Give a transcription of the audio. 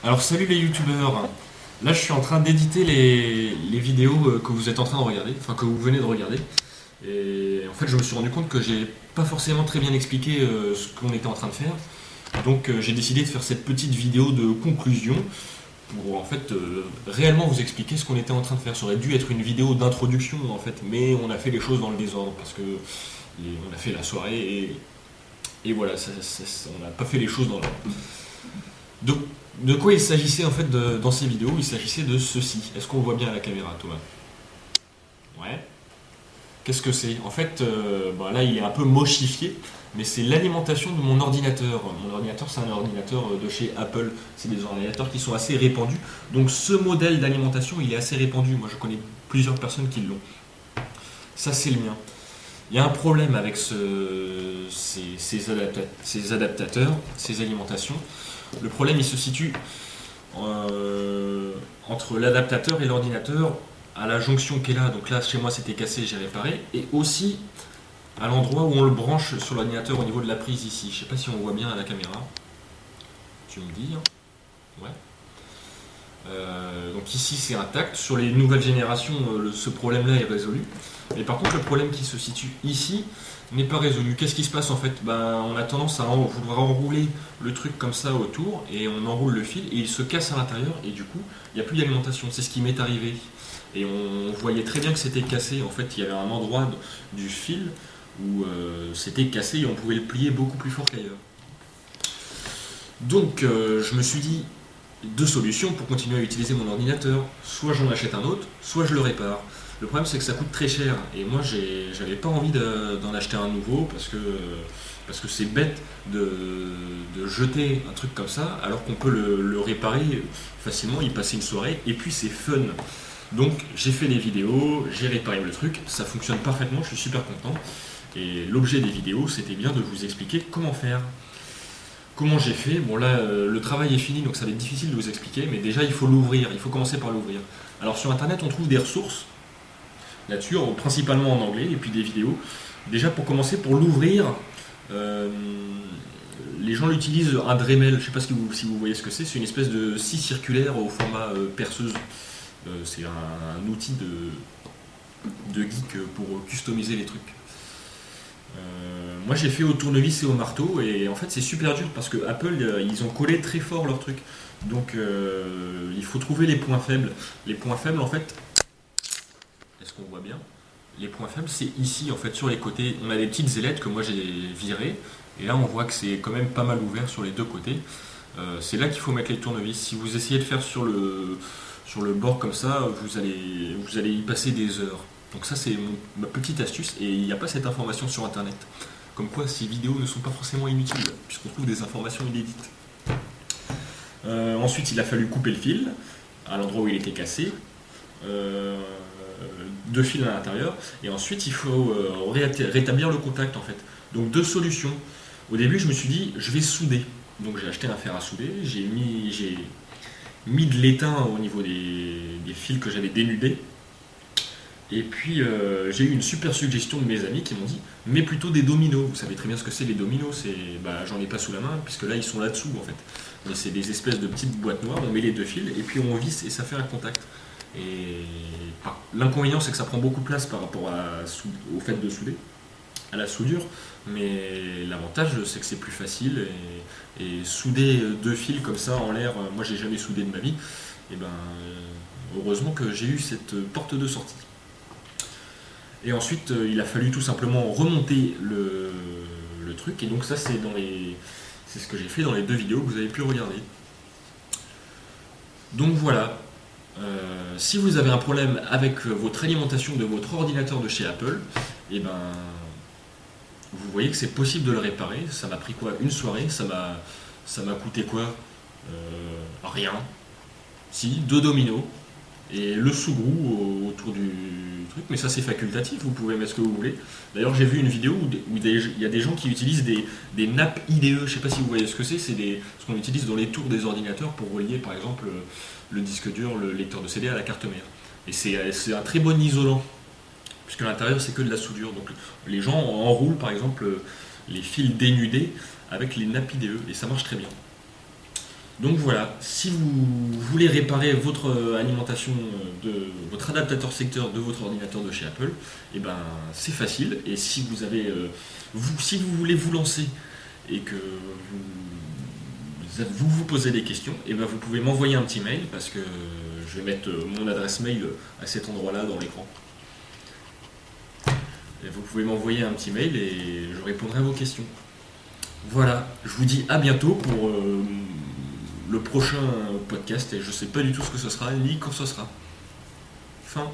Alors salut les youtubeurs, là je suis en train d'éditer les vidéos que vous êtes en train de regarder, enfin que vous venez de regarder. Et en fait je me suis rendu compte que j'ai pas forcément très bien expliqué ce qu'on était en train de faire. Donc j'ai décidé de faire cette petite vidéo de conclusion pour en fait réellement vous expliquer ce qu'on était en train de faire. Ça aurait dû être une vidéo d'introduction en fait, mais on a fait les choses dans le désordre parce que on a fait la soirée et voilà, on n'a pas fait les choses dans l'ordre. De, de quoi il s'agissait en fait dans ces vidéos? Il s'agissait de ceci. Est-ce qu'on le voit bien à la caméra, Thomas? Ouais. Qu'est-ce que c'est? En fait, bon, là il est un peu mochifié, mais c'est l'alimentation de mon ordinateur. Mon ordinateur, c'est un ordinateur de chez Apple. C'est des ordinateurs qui sont assez répandus. Donc ce modèle d'alimentation, il est assez répandu. Moi, je connais plusieurs personnes qui l'ont. Ça, c'est le mien. Il y a un problème avec ces adaptateurs, ces alimentations. Le problème, il se situe entre l'adaptateur et l'ordinateur à la jonction qui est là. Donc là, chez moi, c'était cassé, j'ai réparé. Et aussi à l'endroit où on le branche sur l'ordinateur au niveau de la prise ici. Je sais pas si on voit bien à la caméra. Tu me dis, hein. Ouais. Donc ici c'est intact. Sur les nouvelles générations, ce problème-là est résolu. Mais par contre, le problème qui se situe ici n'est pas résolu. Qu'est-ce qui se passe en fait? On a tendance à vouloir enrouler le truc comme ça autour et on enroule le fil et il se casse à l'intérieur et du coup, il n'y a plus d'alimentation. C'est ce qui m'est arrivé. Et on voyait très bien que c'était cassé. En fait, il y avait un endroit du fil où c'était cassé et on pouvait le plier beaucoup plus fort qu'ailleurs. Donc, je me suis dit, deux solutions pour continuer à utiliser mon ordinateur. Soit j'en achète un autre, soit je le répare. Le problème c'est que ça coûte très cher et moi j'avais pas envie d'en acheter un nouveau parce que c'est bête de jeter un truc comme ça alors qu'on peut le réparer facilement, y passer une soirée et puis c'est fun. Donc j'ai fait des vidéos, j'ai réparé le truc, ça fonctionne parfaitement, je suis super content. Et l'objet des vidéos c'était bien de vous expliquer comment faire. Comment j'ai fait? Bon là, le travail est fini, donc ça va être difficile de vous expliquer, mais déjà il faut l'ouvrir, il faut commencer par l'ouvrir. Alors sur internet on trouve des ressources là-dessus, principalement en anglais, et puis des vidéos. Déjà pour commencer, pour l'ouvrir, euh, les gens l'utilisent un Dremel, je ne sais pas si vous voyez ce que c'est une espèce de scie circulaire au format perceuse. C'est un outil de geek pour customiser les trucs. Moi j'ai fait au tournevis et au marteau et en fait c'est super dur parce que Apple ils ont collé très fort leur truc. Donc il faut trouver les points faibles. Les points faibles en fait, est-ce qu'on voit bien? Les points faibles c'est ici en fait sur les côtés. On a des petites ailettes que moi j'ai virées et là on voit que c'est quand même pas mal ouvert sur les deux côtés. C'est là qu'il faut mettre les tournevis. Si vous essayez de faire sur le bord comme ça, vous allez y passer des heures. Donc ça c'est ma petite astuce et il n'y a pas cette information sur internet. Comme quoi ces vidéos ne sont pas forcément inutiles, puisqu'on trouve des informations inédites. Ensuite il a fallu couper le fil à l'endroit où il était cassé. Euh, Deux fils à l'intérieur. Et ensuite il faut rétablir le contact en fait. Donc deux solutions. Au début je me suis dit je vais souder. Donc j'ai acheté un fer à souder, j'ai mis de l'étain au niveau des fils que j'avais dénudés. Et puis j'ai eu une super suggestion de mes amis qui m'ont dit mais plutôt des dominos. Vous savez très bien ce que c'est les dominos, j'en ai pas sous la main puisque là ils sont là-dessous en fait. Mais c'est des espèces de petites boîtes noires, on met les deux fils et puis on visse et ça fait un contact. Et l'inconvénient c'est que ça prend beaucoup de place par rapport au fait de souder, à la soudure, mais l'avantage c'est que c'est plus facile et souder deux fils comme ça en l'air, moi j'ai jamais soudé de ma vie, et heureusement que j'ai eu cette porte de sortie. Et ensuite, il a fallu tout simplement remonter le truc. Et donc ça, c'est ce que j'ai fait dans les deux vidéos que vous avez pu regarder. Donc voilà. Si vous avez un problème avec votre alimentation de votre ordinateur de chez Apple, et vous voyez que c'est possible de le réparer. Ça m'a pris quoi? Une soirée. Ça m'a coûté quoi? Rien. Si, deux dominos et le sous-grou autour du truc, mais ça c'est facultatif, vous pouvez mettre ce que vous voulez. D'ailleurs j'ai vu une vidéo où il y a des gens qui utilisent des nappes IDE, je sais pas si vous voyez ce que c'est ce qu'on utilise dans les tours des ordinateurs pour relier par exemple le disque dur, le lecteur de CD à la carte mère. Et c'est un très bon isolant, puisque à l'intérieur c'est que de la soudure. Donc les gens enroulent par exemple les fils dénudés avec les nappes IDE, et ça marche très bien. Donc voilà, si vous voulez réparer votre alimentation, votre adaptateur secteur de votre ordinateur de chez Apple, et ben c'est facile. Et si vous avez, si vous voulez vous lancer et que vous posez des questions, et ben vous pouvez m'envoyer un petit mail parce que je vais mettre mon adresse mail à cet endroit-là dans l'écran. Et vous pouvez m'envoyer un petit mail et je répondrai à vos questions. Voilà, je vous dis à bientôt pour le prochain podcast et je sais pas du tout ce que ce sera ni quand ce sera. Fin.